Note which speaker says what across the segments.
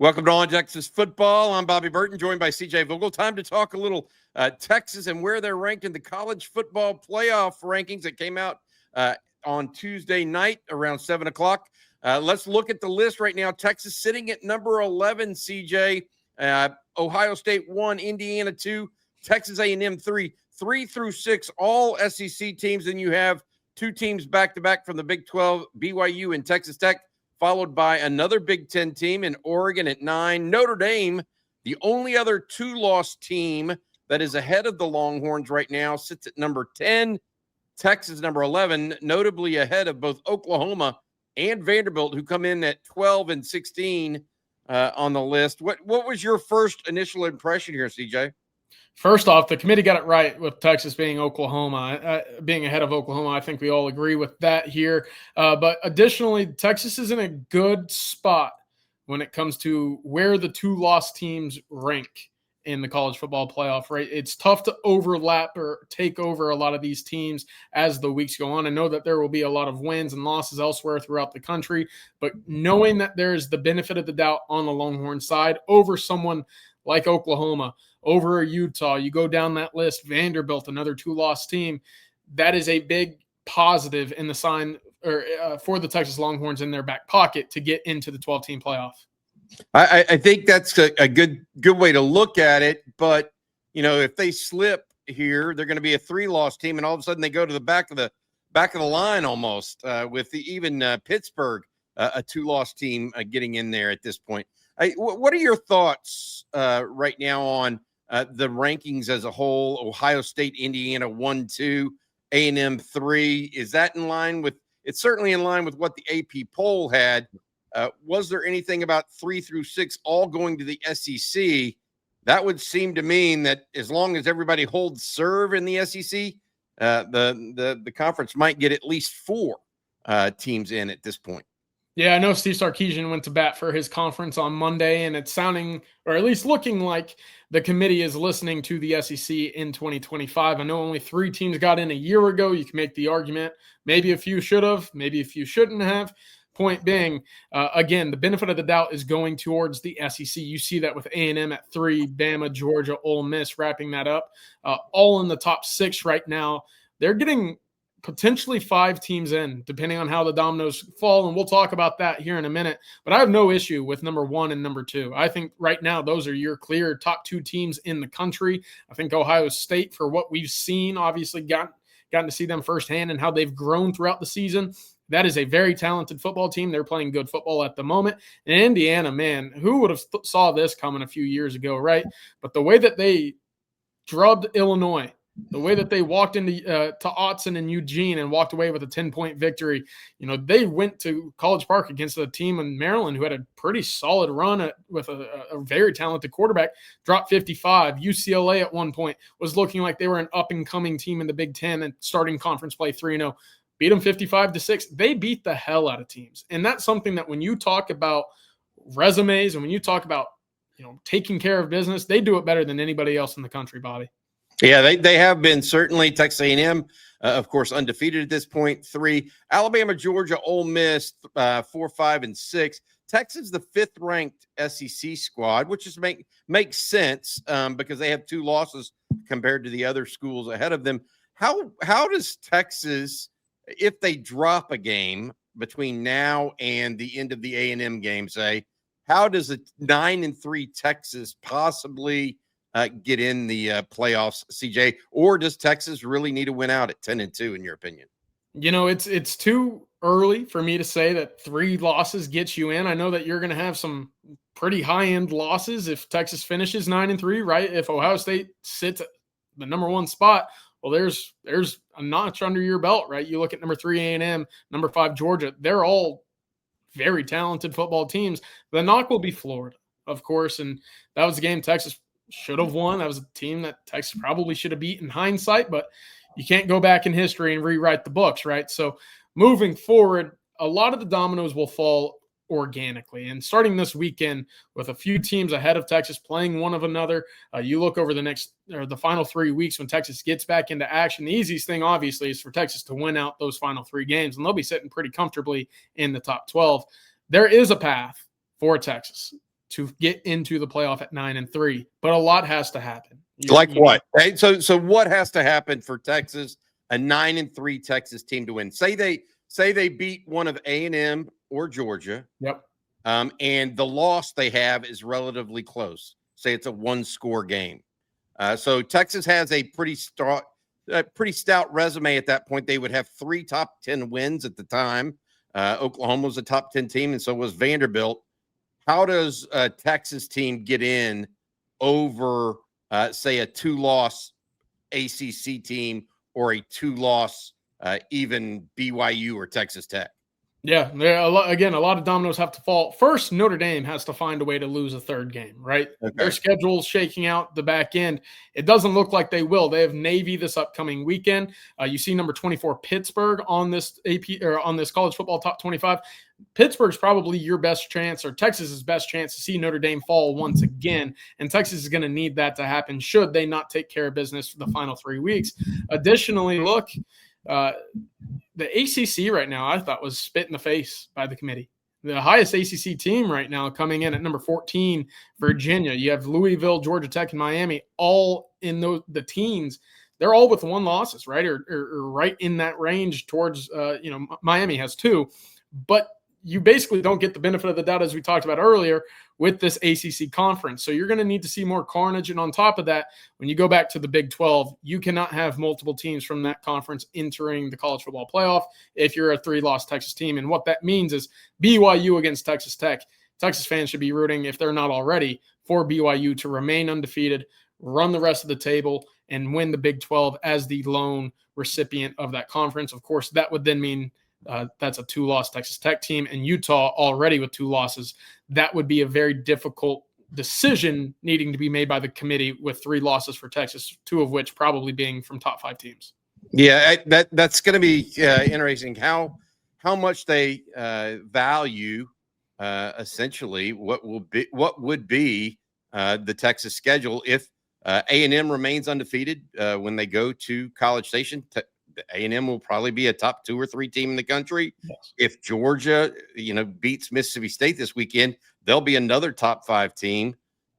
Speaker 1: Welcome to On Texas Football. I'm Bobby Burton, joined by CJ Vogel. Time to talk a little Texas and where they're ranked in the college football playoff rankings that came out on Tuesday night around 7 o'clock. Let's look at the list right now. Texas sitting at number 11, CJ. Ohio State 1, Indiana 2, Texas A&M 3. 3 through 6, all SEC teams. Then you have two teams back-to-back from the Big 12, BYU and Texas Tech, followed by another Big Ten team in Oregon at 9. Notre Dame, the only other two-loss team that is ahead of the Longhorns right now, sits at number 10. Texas, number 11, notably ahead of both Oklahoma and Vanderbilt, who come in at 12 and 16 on the list. What was your first initial impression here, CJ?
Speaker 2: First off, the committee got it right with Texas being Oklahoma, being ahead of Oklahoma. I think we all agree with that here. But additionally, Texas is in a good spot when it comes to where the two-loss teams rank in the college football playoff, right? It's tough to overlap or take over a lot of these teams as the weeks go on. I know that there will be a lot of wins and losses elsewhere throughout the country, but knowing that there's the benefit of the doubt on the Longhorn side over someone like Oklahoma, over Utah, you go down that list, Vanderbilt, another two-loss team, that is a big positive in the sign or for the Texas Longhorns in their back pocket to get into the 12-team playoff.
Speaker 1: I think that's a good way to look at it. But, you know, if they slip here, they're going to be a 3-loss team, and all of a sudden they go to the back of the line almost with even Pittsburgh, a 2-loss team getting in there at this point. What are your thoughts right now on the rankings as a whole? Ohio State, Indiana 1, 2, A&M 3. Is that in line with? It's certainly in line with what the AP poll had. Was there anything about 3 through 6 all going to the SEC? That would seem to mean that as long as everybody holds serve in the SEC, the conference might get at least 4 teams in at this point.
Speaker 2: Yeah, I know Steve Sarkisian went to bat for his conference on Monday, and it's sounding, or at least looking like, the committee is listening to the SEC in 2025. I know only 3 teams got in a year ago. You can make the argument maybe a few should have, maybe a few shouldn't have. Point being, again, the benefit of the doubt is going towards the SEC. You see that with A&M at 3, Bama, Georgia, Ole Miss wrapping that up. All in the top 6 right now. They're getting potentially 5 teams in, depending on how the dominoes fall, and we'll talk about that here in a minute. But I have no issue with number 1 and number 2. I think right now those are your clear top 2 teams in the country. I think Ohio State, for what we've seen, obviously gotten to see them firsthand and how they've grown throughout the season. That is a very talented football team. They're playing good football at the moment. And Indiana, man, who would have saw this coming a few years ago, right? But the way that they drubbed Illinois, the way that they walked into to Autzen and Eugene and walked away with a 10-point victory, you know, they went to College Park against a team in Maryland who had a pretty solid run with a very talented quarterback, dropped 55. UCLA at one point was looking like they were an up-and-coming team in the Big Ten and starting conference play 3-0. Beat them 55-6. They beat the hell out of teams. And that's something that when you talk about resumes and when you talk about, you know, taking care of business, they do it better than anybody else in the country, Bobby.
Speaker 1: Yeah, they have been, certainly. Texas A&M, of course, undefeated at this point, 3. Alabama, Georgia, Ole Miss, 4, 5, and 6. Texas, the 5th-ranked SEC squad, which just makes sense because they have 2 losses compared to the other schools ahead of them. How does Texas, if they drop a game between now and the end of the A&M game, say, how does a 9-3 Texas possibly get in the playoffs, CJ? Or does Texas really need to win out at 10-2, in your opinion?
Speaker 2: You know, it's too early for me to say that 3 losses gets you in. I know that you're going to have some pretty high-end losses if Texas finishes 9-3, right? If Ohio State sits at the number 1 spot, well, there's a notch under your belt, right? You look at number 3 A&M, number 5 Georgia. They're all very talented football teams. The knock will be Florida, of course, and that was a game Texas should have won. That was a team that Texas probably should have beat in hindsight, but you can't go back in history and rewrite the books, right? So moving forward, a lot of the dominoes will fall organically. And starting this weekend with a few teams ahead of Texas playing one of another, you look over the final 3 weeks when Texas gets back into action. The easiest thing, obviously, is for Texas to win out those final 3 games, and they'll be sitting pretty comfortably in the top 12. There is a path for Texas to get into the playoff at 9-3. But a lot has to happen.
Speaker 1: What? Right? So what has to happen for Texas, a 9-3 Texas team, to win? Say they beat one of A&M or Georgia.
Speaker 2: Yep.
Speaker 1: And the loss they have is relatively close. Say it's a 1-score game. So Texas has a pretty stout resume at that point. They would have 3 top 10 wins at the time. Oklahoma was a top 10 team, and so was Vanderbilt. How does a Texas team get in over, say, a 2-loss ACC team or a 2-loss even BYU or Texas Tech?
Speaker 2: Yeah, a lot of dominoes have to fall. First, Notre Dame has to find a way to lose a 3rd game, right? Okay. Their schedule's shaking out the back end. It doesn't look like they will. They have Navy this upcoming weekend. You see number 24 Pittsburgh on this AP or on this college football top 25. Pittsburgh's probably your best chance, or Texas's best chance, to see Notre Dame fall once again. And Texas is going to need that to happen should they not take care of business for the final 3 weeks. Additionally, look, the ACC right now, I thought, was spit in the face by the committee. The highest ACC team right now coming in at number 14, Virginia. You have Louisville, Georgia Tech, and Miami all in the teens. They're all with 1 losses, right? Or right in that range towards, Miami has 2. But you basically don't get the benefit of the doubt, as we talked about earlier, with this ACC conference. So you're going to need to see more carnage. And on top of that, when you go back to the Big 12, you cannot have multiple teams from that conference entering the college football playoff if you're a 3-loss Texas team. And what that means is BYU against Texas Tech. Texas fans should be rooting, if they're not already, for BYU to remain undefeated, run the rest of the table, and win the Big 12 as the lone recipient of that conference. Of course, that would then mean that's a 2-loss Texas Tech team, and Utah already with 2 losses. That would be a very difficult decision needing to be made by the committee with 3 losses for Texas, 2 of which probably being from top 5 teams.
Speaker 1: Yeah, that's going to be interesting. How much they value essentially what would be the Texas schedule if A&M remains undefeated when they go to College Station. A&M will probably be a top 2 or 3 team in the country. Yes. If Georgia, beats Mississippi State this weekend, they'll be another top 5 team.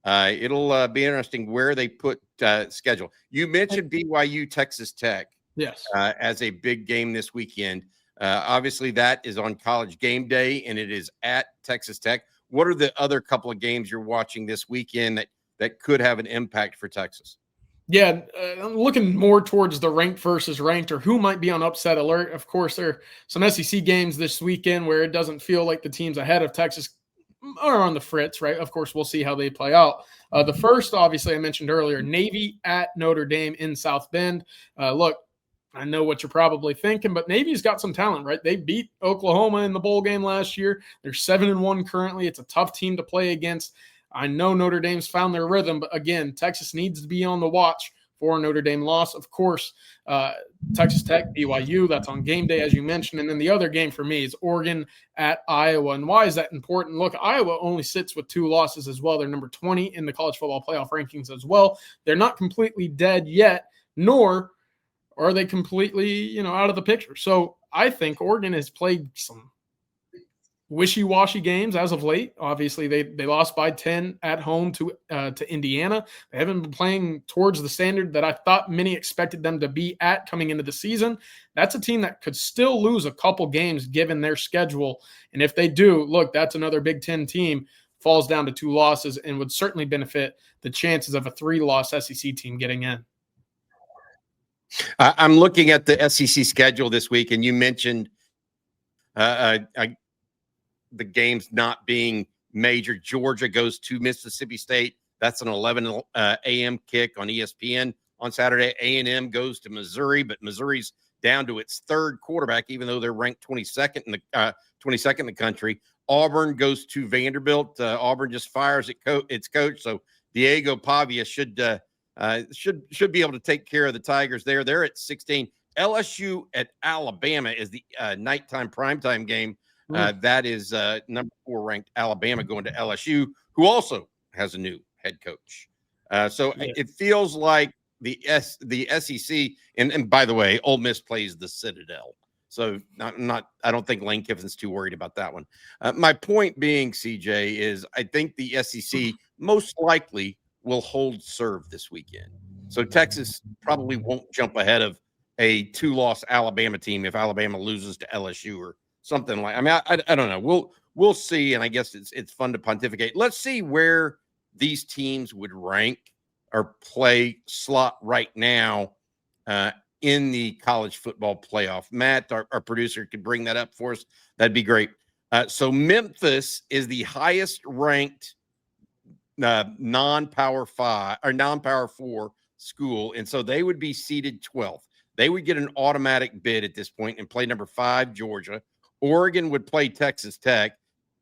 Speaker 1: It'll be interesting where they put schedule. You mentioned BYU Texas Tech.
Speaker 2: Yes.
Speaker 1: As a big game this weekend. Obviously, that is on College Game Day, and it is at Texas Tech. What are the other couple of games you're watching this weekend that could have an impact for Texas?
Speaker 2: Yeah, I'm looking more towards the ranked versus ranked, or who might be on upset alert. Of course, there are some SEC games this weekend where it doesn't feel like the teams ahead of Texas are on the fritz, right? Of course, we'll see how they play out. The first, obviously, I mentioned earlier, Navy at Notre Dame in South Bend. Look, I know what you're probably thinking, but Navy's got some talent, right? They beat Oklahoma in the bowl game last year. They're 7-1 currently. It's a tough team to play against. I know Notre Dame's found their rhythm, but again, Texas needs to be on the watch for a Notre Dame loss. Of course, Texas Tech, BYU, that's on game day, as you mentioned. And then the other game for me is Oregon at Iowa. And why is that important? Look, Iowa only sits with 2 losses as well. They're number 20 in the college football playoff rankings as well. They're not completely dead yet, nor are they completely, out of the picture. So I think Oregon has played some wishy-washy games as of late. Obviously, they lost by 10 at home to Indiana. They haven't been playing towards the standard that I thought many expected them to be at coming into the season. That's a team that could still lose a couple games given their schedule. And if they do, look, that's another Big Ten team, falls down to 2 losses, and would certainly benefit the chances of a 3-loss SEC team getting in.
Speaker 1: I'm looking at the SEC schedule this week, and you mentioned the games not being major. Georgia goes to Mississippi State. That's an 11 a.m. kick on ESPN on Saturday. A&M goes to Missouri, but Missouri's down to its 3rd quarterback, even though they're ranked 22nd in the country. Auburn goes to Vanderbilt. Auburn just fires its coach, so Diego Pavia should be able to take care of the Tigers there. They're at 16. LSU at Alabama is the nighttime primetime game. That is number 4 ranked Alabama going to LSU, who also has a new head coach. So it feels like the SEC, and by the way, Ole Miss plays the Citadel. So I don't think Lane Kiffin's too worried about that one. My point being, CJ, is I think the SEC most likely will hold serve this weekend. So Texas probably won't jump ahead of a 2-loss Alabama team if Alabama loses to LSU or something like. I mean, I don't know. We'll see, and I guess it's fun to pontificate. Let's see where these teams would rank or play slot right now in the college football playoff. Matt, our producer, could bring that up for us. That'd be great. So Memphis is the highest ranked non-power 5 or non-power 4 school, and so they would be seeded 12th. They would get an automatic bid at this point and play number 5 Georgia. Oregon would play Texas Tech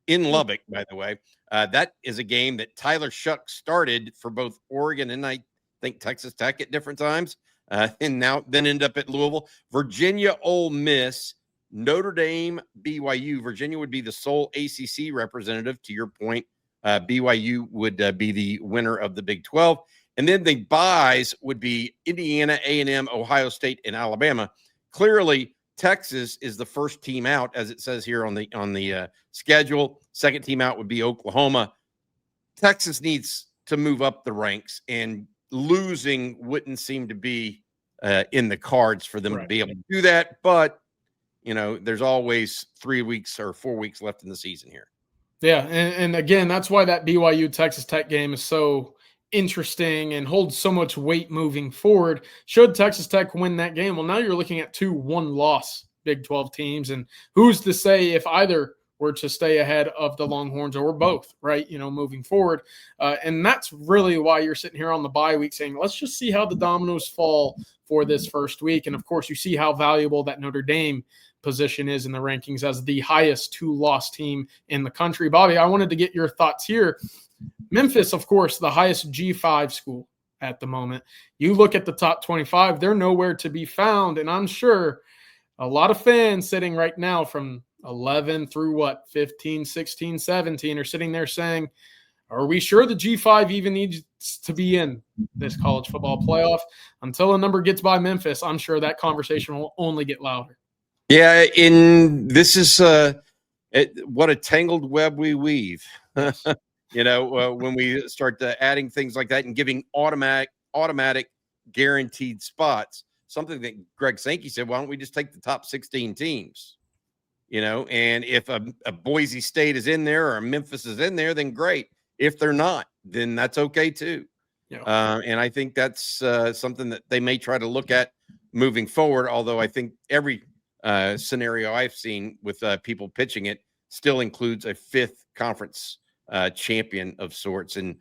Speaker 1: in Lubbock, by the way. That is a game that Tyler Shuck started for both Oregon and I think Texas Tech at different times, and now then end up at Louisville. Virginia, Ole Miss, Notre Dame, BYU. Virginia would be the sole ACC representative. To your point, BYU would be the winner of the Big 12. And then the byes would be Indiana, A&M, Ohio State, and Alabama. Clearly, Texas is the first team out, as it says here on the schedule. Second team out would be Oklahoma. Texas needs to move up the ranks, and losing wouldn't seem to be in the cards for them to be able to do that. But, there's always 3 weeks or 4 weeks left in the season here.
Speaker 2: Yeah, and again, that's why that BYU Texas Tech game is so interesting and holds so much weight moving forward. Should Texas Tech win that game, well, now you're looking at 2 one-loss Big 12 teams, and who's to say if either were to stay ahead of the Longhorns or both, right? Moving forward. And that's really why you're sitting here on the bye week saying, let's just see how the dominoes fall for this first week. And of course, you see how valuable that Notre Dame position is in the rankings as the highest 2-loss team in the country. Bobby, I wanted to get your thoughts here. Memphis, of course, the highest G5 school at the moment. You look at the top 25, they're nowhere to be found. And I'm sure a lot of fans sitting right now from 11 through 15, 16, 17 are sitting there saying, are we sure the G5 even needs to be in this college football playoff? Until a number gets by Memphis, I'm sure that conversation will only get louder.
Speaker 1: Yeah, this is what a tangled web we weave. When we start adding things like that and giving automatic guaranteed spots, something that Greg Sankey said, why don't we just take the top 16 teams? And if a Boise State is in there or a Memphis is in there, then great. If they're not, then that's okay too. Yeah. And I think that's something that they may try to look at moving forward. Although I think every scenario I've seen with people pitching it still includes a 5th conference champion of sorts. And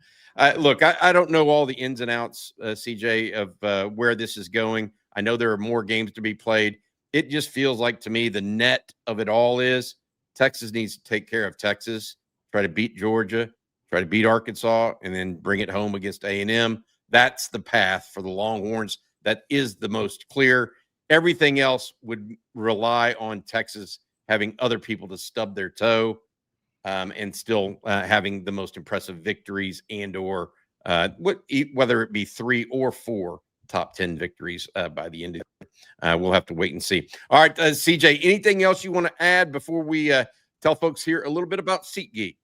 Speaker 1: look, I don't know all the ins and outs, CJ, of where this is going. I know there are more games to be played. It just feels like to me the net of it all is Texas needs to take care of Texas, try to beat Georgia, try to beat Arkansas, and then bring it home against A&M. That's the path for the Longhorns. That is the most clear. Everything else would rely on Texas having other people to stub their toe and still having the most impressive victories and or whether it be 3 or 4 top 10 victories by the end of the year. We'll have to wait and see. All right, CJ, anything else you want to add before we tell folks here a little bit about SeatGeek?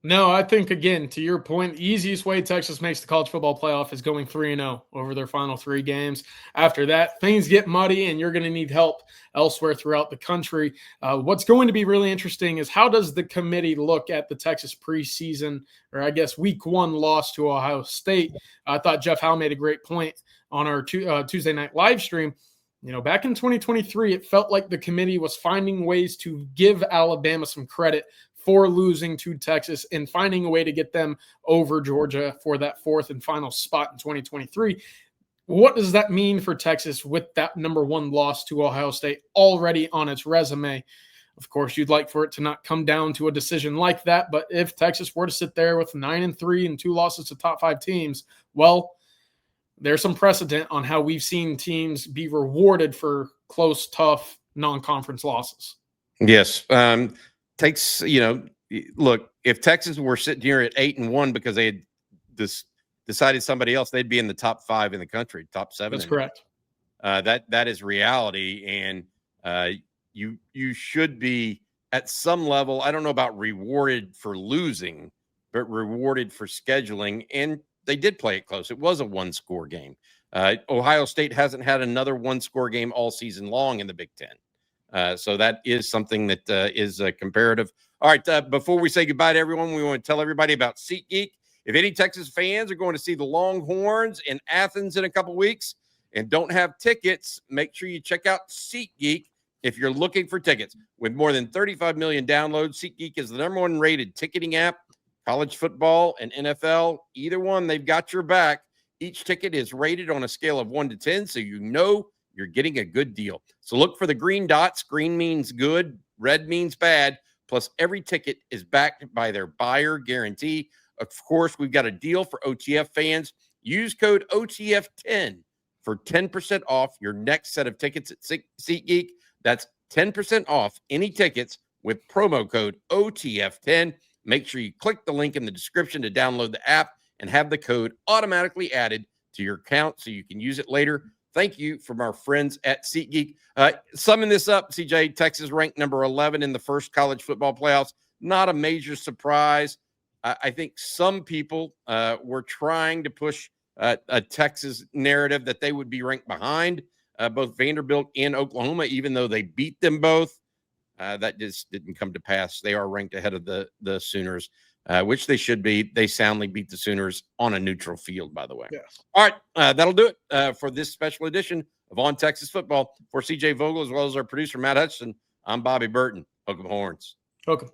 Speaker 2: No, I think, again, to your point, the easiest way Texas makes the college football playoff is going 3-0 over their final 3 games. After that, things get muddy, and you're going to need help elsewhere throughout the country. What's going to be really interesting is how does the committee look at the Texas preseason, or I guess week 1 loss to Ohio State? I thought Jeff Howe made a great point on our Tuesday night live stream. Back in 2023, it felt like the committee was finding ways to give Alabama some credit for losing to Texas and finding a way to get them over Georgia for that 4th and final spot in 2023. What does that mean for Texas with that number 1 loss to Ohio State already on its resume? Of course, you'd like for it to not come down to a decision like that, but if Texas were to sit there with 9-3 and 2 losses to top 5 teams, well, there's some precedent on how we've seen teams be rewarded for close, tough, non-conference losses.
Speaker 1: Yes. Takes, look, if Texas were sitting here at 8-1 because they had decided somebody else, they'd be in the top 5 in the country, top 7.
Speaker 2: That's correct.
Speaker 1: That is reality. And you should be at some level. I don't know about rewarded for losing, but rewarded for scheduling. And they did play it close. It was a 1-score game. Ohio State hasn't had another 1-score game all season long in the Big Ten. So that is something that is comparative. All right, before we say goodbye to everyone, we want to tell everybody about SeatGeek. If any Texas fans are going to see the Longhorns in Athens in a couple weeks and don't have tickets, make sure you check out SeatGeek if you're looking for tickets. With more than 35 million downloads, SeatGeek is the #1 rated ticketing app. College football and NFL, either one, they've got your back. Each ticket is rated on a scale of 1 to 10, so you know you're getting a good deal. So look for the green dots. Green means good, red means bad. Plus, every ticket is backed by their buyer guarantee. Of course, we've got a deal for OTF fans. Use code OTF10 for 10% off your next set of tickets at SeatGeek. That's 10% off any tickets with promo code OTF10. Make sure you click the link in the description to download the app and have the code automatically added to your account so you can use it later. Thank you from our friends at SeatGeek. Summing this up, CJ, Texas ranked number 11 in the first college football playoffs. Not a major surprise. I think some people were trying to push a Texas narrative that they would be ranked behind both Vanderbilt and Oklahoma, even though they beat them both. That just didn't come to pass. They are ranked ahead of the Sooners, which they should be. They soundly beat the Sooners on a neutral field, by the way.
Speaker 2: Yes.
Speaker 1: All right, that'll do it for this special edition of On Texas Football. For CJ Vogel, as well as our producer, Matt Hutchinson, I'm Bobby Burton. Hook 'em horns.
Speaker 2: Hook 'em.